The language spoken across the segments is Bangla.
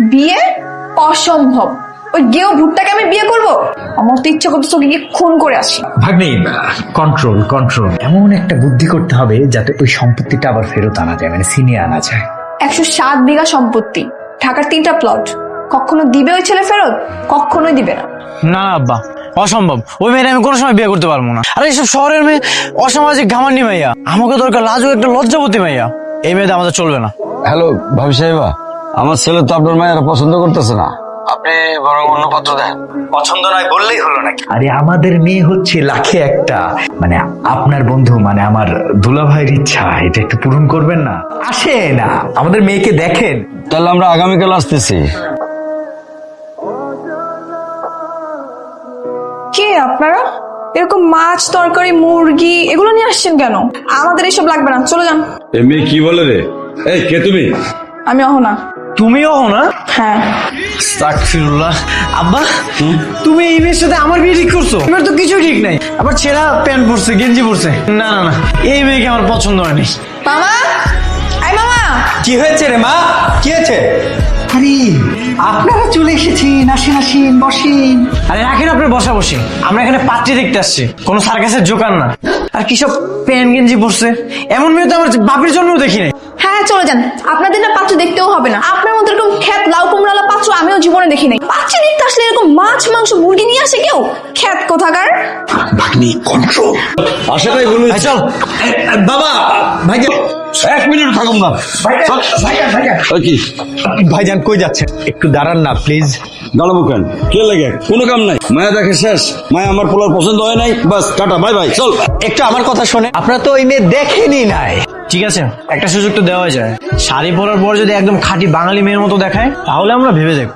বিয়ে অসম্ভব। ওই গেও ভুট্টাকে আমি বিয়ে করব? আমার তো ইচ্ছা করতেছে ওকে গিয়ে খুন করে আসি। ভাগ্নি, কন্ট্রোল কন্ট্রোল। এমন একটা বুদ্ধি করতে হবে যাতে ওই সম্পত্তিটা আবার ফেরত আনা যায়, মানে ছিনিয়ে আনা যায়। 107 বিঘা সম্পত্তি, ঢাকার 3টা প্লট। কখনো দিবে ওই ছেলে ফেরত? কখনোই দিবে না। না আব্বা, অসম্ভব। ওই মেয়েটা আমি কোনো সময় বিয়ে করতে পারবো না। আর এইসব শহরের মেয়ে অসামাজিক ঘামান্ডি মাইয়া। আমাকে দরকার লাজুক একটা লজ্জাবতী মাইয়া। এই মেয়েটা আমাদের চলবে না। হ্যালো ভাবি সাহেবা, আমার ছেলে তো আপনার মায়েরা পছন্দ করতেছে না, আপনি বরং অন্য পাত্র দেন। পছন্দ নয় বললেই হলো নাকি? আরে আমাদের মেয়ে হচ্ছে লাখে একটা, মানে আপনার বন্ধু মানে আমার দুলাভাইয়ের ইচ্ছা, এটা একটু পূরণ করবেন না? আসে না, আমাদের মেয়েকে দেখেন। তাহলে আমরা আগামীকাল আসতেছি। কে আপনারা? এরকম মাছ, তরকারি, মুরগি এগুলো নিয়ে আসছেন কেন? আমাদের এসব লাগবে না, চলে যান। এমনি কি বলে রে? এই কে তুমি? আমি অহনা। তুমিও হো না? হ্যাঁ। আস্তাগফিরুল্লাহ। আব্বা, তুমি এই মেয়ের সাথে আমার বিয়ে ঠিক করছো? এবার তো কিছুই ঠিক নাই। আবার ছেঁড়া প্যান্ট পরছে, গেঞ্জি পরছে। না না না, এই মেয়েকে আমার পছন্দ হয়নি। মামা, আই মামা। কি হয়েছে রে মা? কি হয়েছে? আরে আপনারা চলে এসেছেন, আসেন আসেন বসেন। আরে রাখেন আপনার বসা বসে, আমরা এখানে পাত্রী দেখতে আসছি, কোনো সার্কাসের জোকার না। আর কি সব প্যান্ট গেঞ্জি পরছে, এমন মেয়ে তো আমার বাপের জন্যও দেখি নাই। হ্যাঁ চলে যান, আপনাদের না পাত্র দেখতেও হবে না। আপনার মতো এরকম খ্যাত লাউ কুমড়ালা পাত্র আমিও জীবনে দেখি নাই। পাত্র দেখতে আসলে এরকম মাছ মাংস মুরগি নিয়ে আসে কেউ? খ্যাত কোথাকার। ভাগ্নি কন্ট্রোল। আশাটাই বলুন। চল বাবা ভাইজান, 1 মিনিট থাকুন না। কি ভাইজান কই যাচ্ছেন? একটু দাঁড়ান না প্লিজ। দাঁড়াবো কেন? কে লাগে? কোনো কাম নাই। মায়া দেখে শেষ। মায়া আমার পোলার পছন্দ হয় নাই, বাস টাটা বাই বাই, চল। একটু আমার কথা শোনে। আপনারা তো ওই মেয়ে দেখেনি নাই। ঠিক আছে, একটা সুযোগ তো দেওয়া যায়। শাড়ি পরার পর যদি একদম খাঁটি বাঙালি মেয়ের মতো দেখায়, তাহলে আমরা ভেবে দেখব।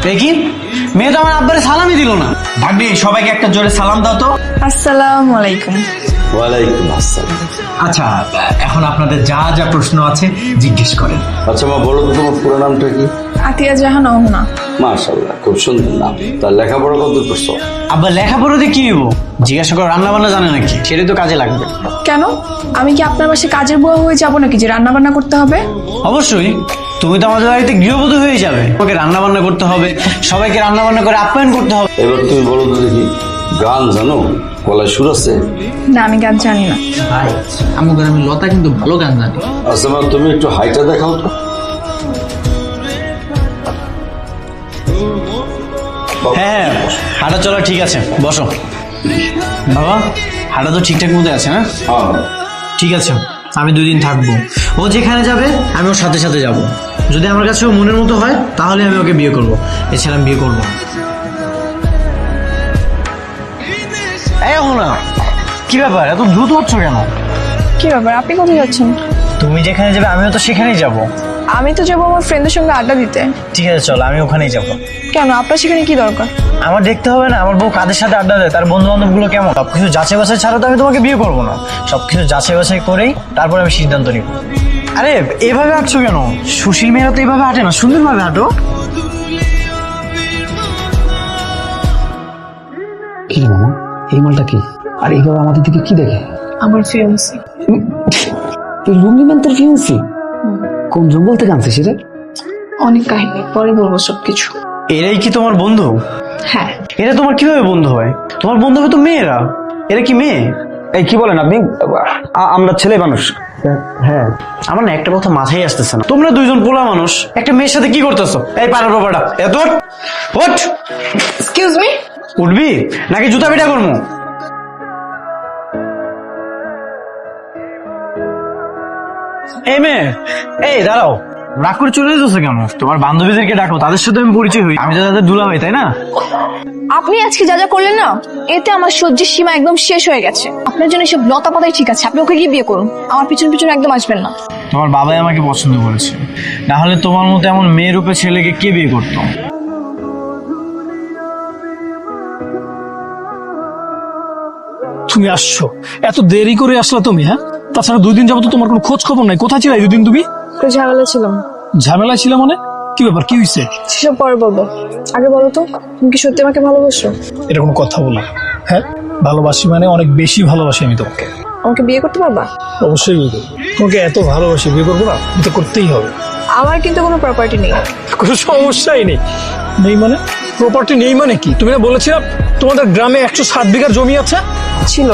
দেখি, মেয়ে তো আমার আব্বারে সালামই দিল না। ভাগ্নি, সবাইকে একটা জোরে সালাম দাও তো। আসসালামু আলাইকুম। ওয়ালাইকুম আসসালাম। আচ্ছা, এখন আপনাদের যা যা প্রশ্ন আছে জিজ্ঞেস করেন। আচ্ছা মা, বলো তো তোমার পুরো নামটা কি? আতিয়া জাহান অহনা। মাশাআল্লাহ, খুব সুন্দর নাম। তার লেখাপড়া কত করছো? আব্বা লেখাপড়া দিয়ে কি নিব? জিজ্ঞাসা করো রান্না বান্না জানে নাকি, সেটাই তো কাজে লাগবে। কেন? আমি কি আপনার বাসায় কাজের বুয়া হয়ে যাবো নাকি যে রান্না বান্না করতে হবে? অবশ্যই, তুমি তো আমাদের বাড়িতে গৃহবধূ হয়ে যাবে। ওকে রান্না বান্না করতে হবে, সবাইকে রান্না বান্না করে আপ্যায়ন করতে হবে। এবার তুমি বলো তো দেখি, গান জানো? গলায় সুর আছে? না, আমি গান জানি না। ভাই আমার গ্রামে লতা কিন্তু ভালো গান জানে। আচ্ছা মা, তুমি একটু হাইটা দেখাও তো। হ্যাঁ, হাঁটা চলা ঠিক আছে, বসো। বাবা, হাঁটা তো ঠিকঠাক মতো আছে না? হ্যাঁ। ঠিক আছে, আমি 2 দিন থাকবো। ও যেখানে যাবে আমি ওর সাথে সাথে যাব। যদি আমার কাছে ও মনের মতো হয় তাহলে আমি ওকে বিয়ে করবো, এছাড়া আমি বিয়ে করবো না। না, কি ব্যাপার এত দ্রুত হচ্ছ কেন? কি ব্যাপার, আপনি কোথায় যাচ্ছেন? তুমি যেখানে যাবে আমিও তো সেখানেই যাব। আমি তো যাবো আমার ফ্রেন্ডের সঙ্গে আড্ডা দিতে। ঠিক আছে চল, আমি ওখানেই যাব। কেন, আপনার সেখানে কি দরকার? আমার দেখতে হবে না আমার বউ কাদের সাথে আড্ডা দেয়, তার বন্ধু বান্ধব গুলো কেমন। সবকিছু যাচাই বাছাই ছাড়া তো আমি তোমাকে বিয়ে করবো না। সবকিছু যাচাই বাছাই করেই তারপরে আমি সিদ্ধান্ত নিব। আরে এভাবে হাঁটছো কেন? সুশীল মেয়েরা তো এভাবে হাঁটে না, সুন্দরভাবে হাঁটো। কি মামা, এই মালটা কি? আর এইভাবে আমাদের দিকে কি দেখে? আমার ফিয়ান্সি। তুই লুঙ্গিমান তোর ফিয়ান্সি? কোন জঙ্গল থেকে আনছিস সেটা? অনেক কাহিনী, পরে বলবো সবকিছু। এরাই কি তোমার বন্ধু? হ্যাঁ। এরা তোমার কিভাবে বন্ধু হয়? তোমার বন্ধু হবে তো মেয়েরা, এরা কি মেয়ে? এই কি বলেন আপনি? আমরা ছেলে মানুষ। হ্যাঁ, আমার না একটা কথা মাথায় আসতেছে না। তোমরা 2জন পোলা মানুষ একটা মেয়ের সাথে কি করতেছো? এই পাড়ার বাবাটা এত ওঠ। Excuse me. উঠবি নাকি জুতা পিটা করবো? এই মেয়ে, এই দাঁড়াও, রাগ করে চলে যেতেছো কেন? তোমার বান্ধবীদেরকে ডাকো, তাদের সাথে আমি পরিচয় হই। আমি তো তাদের দুলাভাই, তাই না? আপনি আজকে যা যা করলেন না, এতে আমার সহ্যের সীমা একদম শেষ হয়ে গেছে। আপনার জন্য এসব লতা পাতাই ঠিক আছে, আপনি ওকে গিয়ে বিয়ে করুন। আমার পিছন পিছন একদম আসবেন না। তোমার বাবাই আমাকে পছন্দ করেছে, না হলে তোমার মতো এমন মেয়ে রূপে ছেলেকে কে বিয়ে করতো? তুমি আসছো, এত দেরি করে আসলা তুমি? হ্যাঁ, তাছাড়া 2 দিন যাবো তো তোমার কোনো খোঁজ খবর নাই। কোথায় ছিলে 2 দিন তুমি? তো ঝামেলা ছিলাম। ঝামেলা ছিল মানে? কি ব্যাপার, কি হয়েছে? সেসব পরে বলবো, আগে বলো তো তুমি কি সত্যি আমাকে ভালোবাসো? এটা কোনো কথা বলো? হ্যাঁ, ভালোবাসি মানে অনেক বেশি ভালোবাসি আমি তোমাকে। আমাকে বিয়ে করতে পারবা? অবশ্যই বিয়ে করবো। তোমাকে এত ভালোবাসি, বিয়ে করবো না? বিয়ে তো করতেই হবে। আমার কিন্তু কোনো প্রপার্টি নেই। কোনো সমস্যাই নেই। নেই মানে? প্রপার্টি নেই মানে কি? তুমি না বলেছিলে তোমাদের গ্রামে 107 বিঘার জমি আছে? ছিল,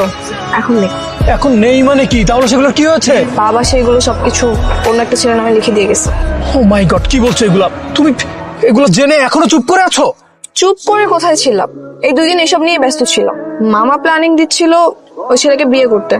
এখন নেই। এখন নেই মানে কি? তাহলে সেগুলো কি হয়েছে? বাবা সেগুলো সবকিছু অন্য একটা ছেলের নামে লিখে দিয়ে গেছে। ও মাই গড, কি বলছো এগুলা? তুমি এগুলো জেনে এখনো চুপ করে আছো? চুপ করে কোথায় ছিলাম? এই 2 দিন এসব নিয়ে ব্যস্ত ছিলাম। মামা প্ল্যানিং দিচ্ছিল ওই ছেলেকে বিয়ে করতে।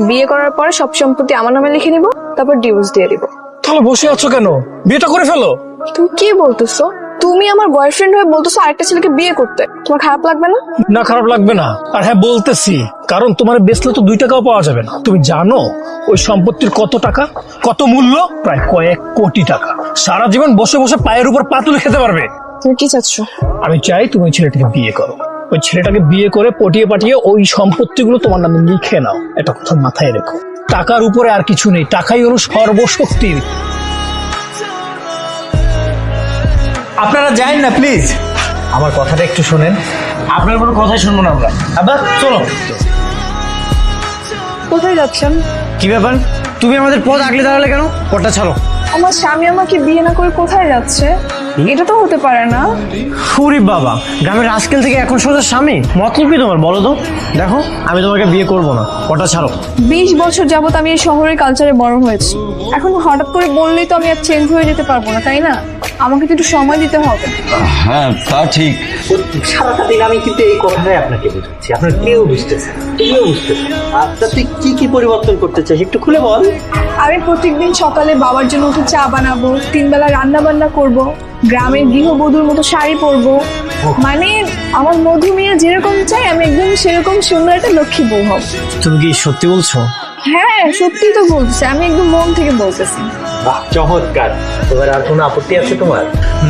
বিয়ে করার পরে সব সম্পত্তি আমার নামে লিখে নিব, তারপর ডিভোর্স দিয়ে দিব। তাহলে বসে আছো কেন? বিয়েটা করে ফেলো। তুমি কি বলতেছো? তুমি আমার বয়ফ্রেন্ড হয়ে বলতেছো আরেকটা ছেলেকে বিয়ে করতে? তোমার খারাপ লাগবে না? না, খারাপ লাগবে না। আর হ্যাঁ বলতেছি, কারণ তোমার বেচলে তো 2 টাকাও পাওয়া যাবে না। তুমি জানো ওই সম্পত্তির কত টাকা, কত মূল্য? প্রায় কয়েক কোটি টাকা। সারা জীবন বসে বসে পায়ের উপর পা তুলে খেতে পারবে। তুমি কি চাচ্ছ? আমি চাই তুমি ওই ছেলেটাকে বিয়ে করো। ওই ছেলেটাকে বিয়ে করে পটিয়ে পাঠিয়ে ওই সম্পত্তিগুলো তোমার নামে লিখে নাও। এটা কথা মাথায় রেখো। টাকার উপরে আর কিছু নেই, টাকাই হলো সর্বশক্তি। আপনারা যান না প্লিজ, আমার কথাটা একটু শোনেন। আপনার কোনো কথাই শুনবো না আমরা। আব্বা চলো। কোথায় যাচ্ছেন? কি ব্যাপার, তুমি আমাদের পথ আগলে দাঁড়ালে কেন? পথটা ছাড়ো। আমার স্বামী আমাকে বিয়ে না করে কোথায় যাচ্ছে? এটা তো হতে পারে না। ফুরি বাবা, গ্রামের রাজকেল থেকে এখন সোজা স্বামী? মতলব কি তোমার বলো তো? দেখো আমি তোমাকে বিয়ে করবো না, পথটা ছাড়ো। 20 বছর যাবত আমি এই শহরের কালচারে বড় হয়েছি। এখন হঠাৎ করে বললেই তো আমি আর চেঞ্জ হয়ে যেতে পারবো না, তাই না? আমাকে তো একটু সময় দিতে হবে। হ্যাঁ তা ঠিক। সারাটা দিন আমি কিন্তু এই কথাটাই আপনাকে বুঝাচ্ছি, আপনার কেউ বুঝতেছেন, কেউ বুঝতেছেন। আচ্ছা তুই কি পরিবর্তন করতে চাস একটু খুলে বল। আমি প্রত্যেকদিন সকালে বাবার জন্য উঠে চা বানাবো, 3 বেলা রান্না বান্না করব, গ্রামের গৃহবধূর মতো শাড়ি পরবো। মানে আমার মধু মিয়া যেরকম চাই আমি একদম সেরকম সুন্দর একটা লক্ষ্মী বউ হব। তুমি কি সত্যি বলছো? হ্যাঁ সত্যি তো বলছি, আমি একদম মন থেকে বলতেছি। বাহ চমৎকার। তোমার আর কোনো আপত্তি আছে তোমার?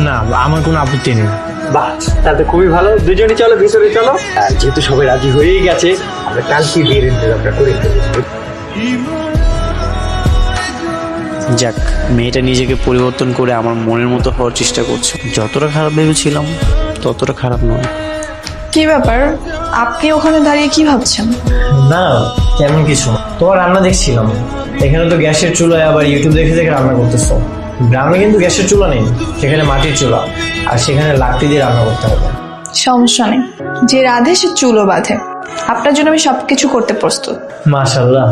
না, আমার কোনো আপত্তি নেই। বাহ তাহলে খুবই ভালো, দুজনই চলো ভিতরে চলো। আর যেহেতু সবাই রাজি হয়েই গেছে, আমরা কালকে বিয়ের ইন্তজামটা করে ফেলবো। যাক, মেয়েটা নিজেকে পরিবর্তন করে আমার মনের মতো হওয়ার চেষ্টা করছে। যতটা খারাপ ভেবেছিলাম ততটা খারাপ নয়। কি ব্যাপার, আপনি ওখানে দাঁড়িয়ে কি ভাবছেন? না কেমন কিছু না। তোমার রান্না দেখছিলাম। এখানে তো গ্যাসের চুলায় আবার ইউটিউব দেখে দেখে রান্না করতেছো। গ্রামে কিন্তু গ্যাসের চুলা নেই, সেখানে মাটির চুলা, আর সেখানে লাকড়ি দিয়ে রান্না করতে হবে। সমস্যা নেই, যে রাধে সে চুলো বাঁধে। আপনার জন্য আমি সবকিছু করতে প্রস্তুত। মাশাআল্লাহ,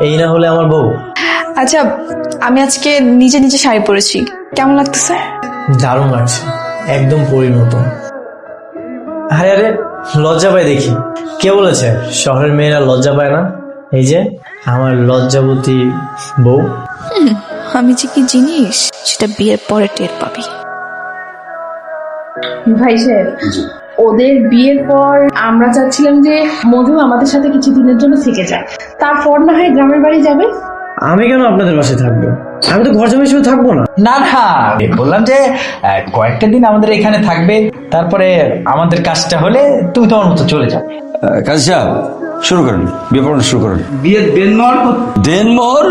এই না হলে আমার বউ। আচ্ছা, আমি আজকে নিজে নিজে শাড়ি পরেছি, কেমন লাগতেছে? দারুণ লাগছে, একদম পরীর মতো। আরে আরে লজ্জা পায় দেখি। কে বলেছে শহরের মেয়েরা লজ্জা পায় না? এই যে আমার লজ্জাবতী বউ। আমি যে কি জিনিস সেটা বিয়ের পরে টের পাবি। ভাই সাহেব, ওদের বিয়ের পর আমরা চাচ্ছিলাম যে মধু আমাদের সাথে কিছু দিনের জন্য থেকে যায়, তারপর না হয় গ্রামের বাড়ি যাবে। আমি কেন আপনাদের বাসায় থাকবো? আমি তো ঘর জমি হিসেবে থাকবো না। না না, বললাম যে কয়েকটা দিন আমাদের এখানে থাকবে, তারপরে আমাদের কাজটা হলে তুমি তোমার মতো চলে যাবে। কাজী সাহেব শুরু করেন, বিয়ে পড়ানো শুরু করেন। বিয়ের দেনমোহর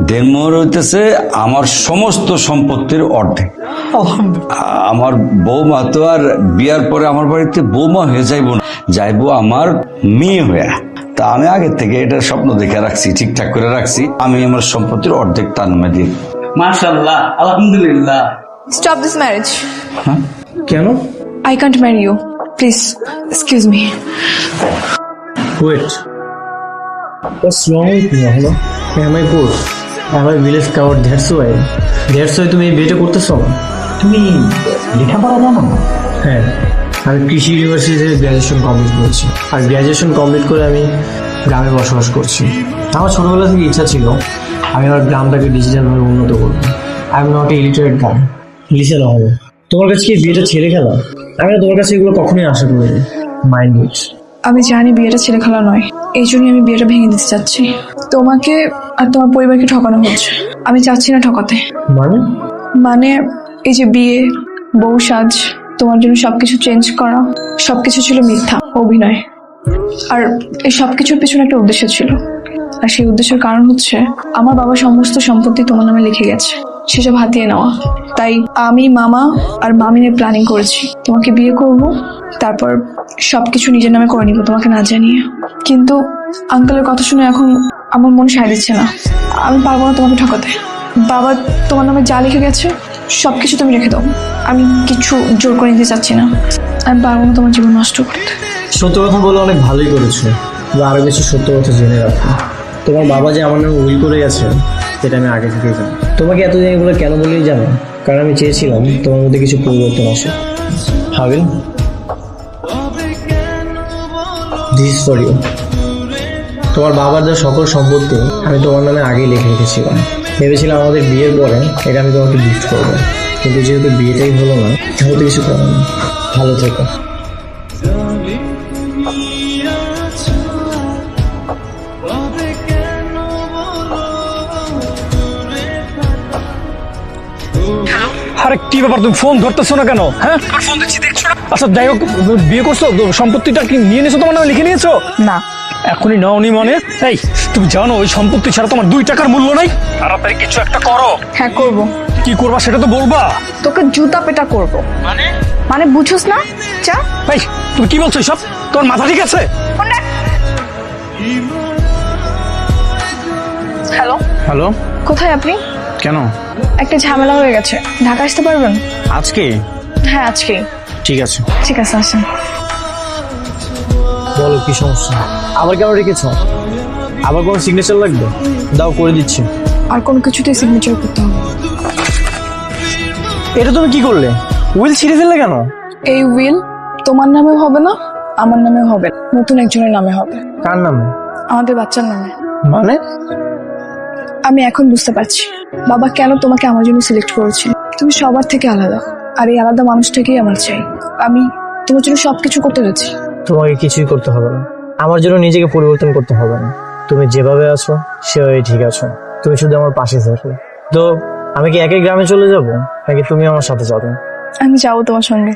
দেনমোহর হইতেছে আমার সমস্ত সম্পত্তির অর্ধেক। আমার বৌমা তো আর বিয়ার পরে আমার বাড়িতে বৌমা হয়ে যাইবো না, যাইবো আমার মেয়ে হয়ে। তা আমি আগে থেকে এটা স্বপ্ন দেখে রাখছি, ঠিকঠাক করে রাখছি। আমি আমার সম্পত্তির অর্ধেক তার নামে দিই। মাশাআল্লাহ, আলহামদুলিল্লাহ। Stop this marriage. কেন? I can't marry you, please excuse me. Wait, what's wrong with me? Hello, am I poor? Am I village coward? That's why তুমি এই বিয়েটা করতেছো না? তুমি লেখাপড়া জানো না? হ্যাঁ, আমি কৃষি ইউনিভার্সিটি থেকে গ্র্যাজুয়েশন কমপ্লিট করেছি। আর গ্র্যাজুয়েশন কমপ্লিট করে আমি গ্রামে বসবাস করছি। আমার ছোটবেলা থেকে ইচ্ছা ছিল আমি আমার গ্রামটাকে ডিজিটালভাবে উন্নত করবো। I am not a illiterate girl, listen হবে। তোমার কাছে কি বিয়েটা ছেড়ে খেলা? আমি না তোমার কাছে এগুলো কখনোই আশা করিনি। Mind it. আমি জানি বিয়েটা ছেলে খেলা নয়, এই জন্যই আমি বিয়েটা ভেঙে দিতে চাচ্ছি। তোমাকে আর তোমার পরিবারকে ঠকানো হচ্ছে, আমি চাচ্ছি না ঠকাতে। মানে এই যে বিয়ে, বউ সাজ, তোমার জন্য সবকিছু চেঞ্জ করা, সবকিছু ছিল মিথ্যা, অভিনয়। আর এই সবকিছুর পিছনে একটা উদ্দেশ্য ছিল, আর সেই উদ্দেশ্যের কারণ হচ্ছে আমার বাবা সমস্ত সম্পত্তি তোমার নামে লিখে গেছে, সেসব হাতিয়ে নেওয়া। তাই আমি, মামা আর মামিনের প্ল্যানিং করেছি তোমাকে বিয়ে করব, তারপর সবকিছু নিজের নামে করে নিব তোমাকে না জানিয়ে। কিন্তু আঙ্কেলের কথা শুনে এখন আমার মন সায় দিচ্ছে না। আমি পারবো না তোমাকে ঠকাতে। বাবা তোমার নামে যা লিখে গেছে সবকিছু তুমি রেখে দাও। আমি কিছু জোর করে নিতে চাচ্ছি না। আমি পারবো না তোমার জীবন নষ্ট করতে। সত্য কথা বলে অনেক ভালোই করেছো, আরো কিছু সত্য কথা জেনে রাখো। তোমার বাবা যে আমার নামে উইল করে গেছে সেটা আমি আগে থেকেই জানি। তোমাকে এতদিন এগুলো কেন বলেই জানো? কারণ আমি চেয়েছিলাম তোমার মধ্যে কিছু পরিবর্তন আসে। Habil, this for you. তোমার বাবার যে সকল সম্পত্তি আমি তোমার নামে আগেই লিখে রেখেছিলাম। ভেবেছিলাম আমাদের বিয়ের পরে এটা আমি তোমাকে গিফট করবো, কিন্তু যেহেতু বিয়েটাই হলো না তাহলে তো কিছু করার নেই। ভালো থেকো। আরে কি ব্যাপার, তুমি ফোন ধরতেছো না কেন? হ্যাঁ, ফোন দিচ্ছি দেখছো না? আচ্ছা যাই হোক, বিয়ে করছো তো সম্পত্তিটা কি নিয়ে নিয়েছো? তোমার নামে লিখে নিয়েছো? না। এখনই নাওনি মানে? এই তুমি জানো ওই সম্পত্তি ছাড়া তোমার 2 টাকার মূল্য নাই। তাড়াতাড়ি কিছু একটা করো। হ্যাঁ করবো। কি করবা সেটা তো বলবা। তোকে জুতা পেটা করবো। মানে বুঝোস না? চা। এই তুমি কি বলছো সব? তোমার মাথা ঠিক আছে? হ্যালো, হ্যালো, কোথায় আপনি? কেন? একটা ঝামেলা হয়ে গেছে, ঢাকা আসতে পারবেন? আজকে? হ্যাঁ আজকেই। ঠিক আছে। ঠিক আছে আসেন। বলো কি সমস্যা? আবার কেন রেখেছো? আবার কোনো সিগনেচার লাগবে? দাও, করে দিচ্ছি। আর কোনো কিছুতেই সিগনেচার করতে হবে। এটা তুমি কি করলে? উইল ছিঁড়ে ফেললে কেন? এই উইল তোমার নামেও হবে না, আমার নামেও হবে না, নতুন একজনের নামে হবে। কার নামে? আমাদের বাচ্চার নামে। মানে? আমি এখন বুঝতে পারছি বাবা কেন তোমাকে আমার জন্য সিলেক্ট করেছিল। তুমি সবার থেকে আলাদা, আর এই আলাদা মানুষটাকেই আমার চাই। আমি তোমার জন্য সবকিছু করতে গেছি। তোমাকে কিছুই করতে হবে না, আমার জন্য নিজেকে পরিবর্তন করতে হবে না। তুমি যেভাবে আছো সেভাবে ঠিক আছো। তুমি শুধু আমার পাশে থাকো। তো আমি কি একই গ্রামে চলে যাব নাকি তুমি আমার সাথে যাবে? আমি যাবো তোমার সঙ্গে।